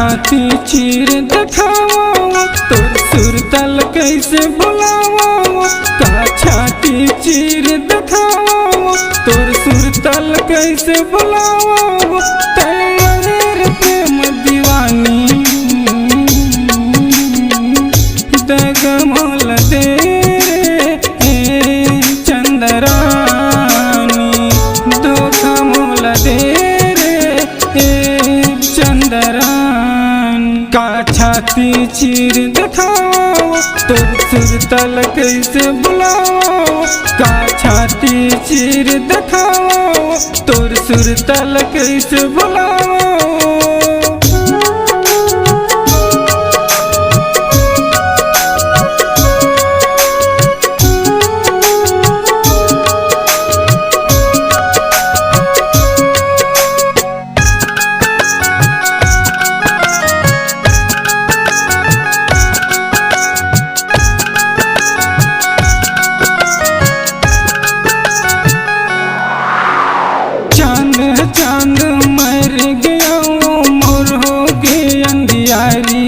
छाती चीर दिखावा तोर सुरतल कैसे बुलावा। का छाती चीर दिखावा तोर सुरतल कैसे बुलावा। तेरे प्रेम दीवानी दगमोल दे चंद्रानी धोखा मोल दे चंद्रानी। का छाती चीर दिखाओ तोर सुरतल कैसे बुलाओ। का छाती चीर दिखाओ तोर सुरतल कैसे बुलाओ। चांद मर गया मोर हो गए अंधियारी।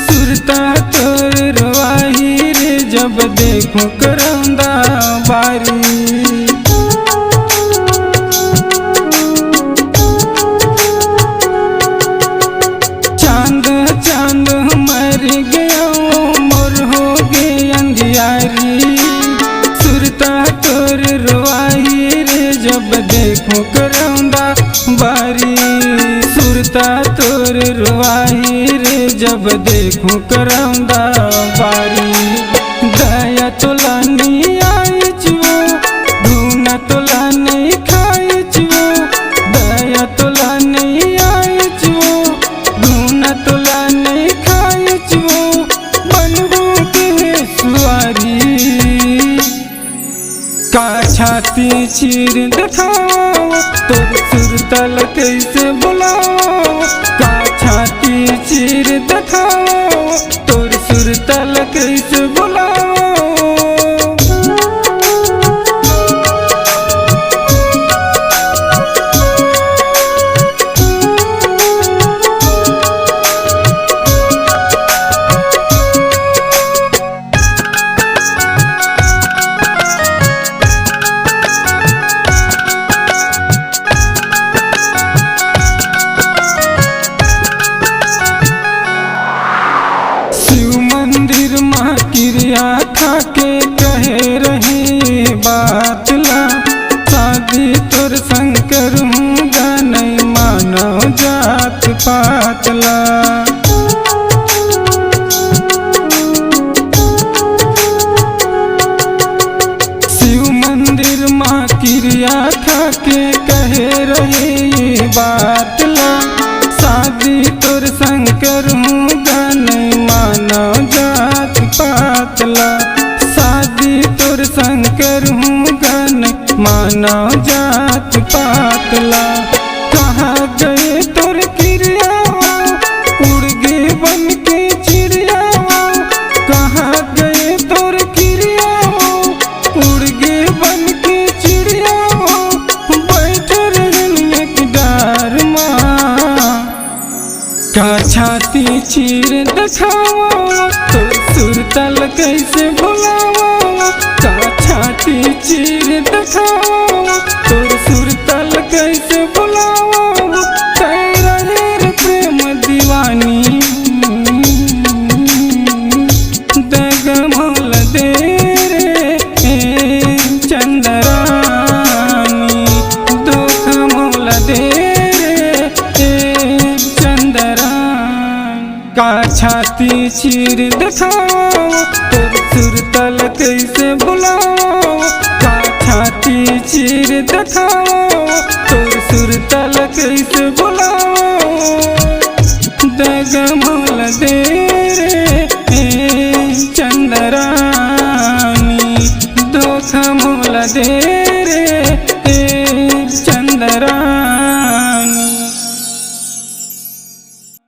सुरता तोर रवाही रे जब देखो करंदा बारी। चांद मर गया मोर हो गए अंधियारी। सुरता तोर रवाही रे जब देखो करंदा बारी। सुरता तोर रवाही रे जब देखो करंदा बारी। दया तोला नहीं आई चिवो धूना तोला नहीं खाई चिवो। दया तोला नहीं आई चिवो धूना तोला नहीं खाई चिवो। बनबू के सुआरी का छाती चीर दिखाओ तोर सुरतल कैसे बुलाओ। का छाती चीर दिखाओ तोर सुरतल कैसे बुलाओ। मंदिर माँ क्रिया खा के कहे रहे बात ला। शादी तोर संग करूँगा नहीं मानव जात पात ला। शिव मंदिर माँ क्रिया खा के कहे रहे बात ला। शादी तोर संग करूँगा नहीं मानव जात पातला। शादी तोर संग करूँगा नहीं मानव जात पातला। कहाँ गए तोर क्रिया उड़ गए बन के चिड़िया। कहाँ गए तोर क्रिया उड़ गए बन के चिड़िया। बैठ रहन एक डार माँ का छाती चीर दिखाओ तोर सुरतल कैसे बुलाओ। का छाती चीर दिखाओ तोर सुरतल कैसे बुलाओ। तेरा रे प्रेम दीवानी दगमोल दे चंद्रानी धोखा मोल दे का छाती चीर दिखाओ तोर सुरतल कैसे बुलाओ। का छाती चीर दिखाओ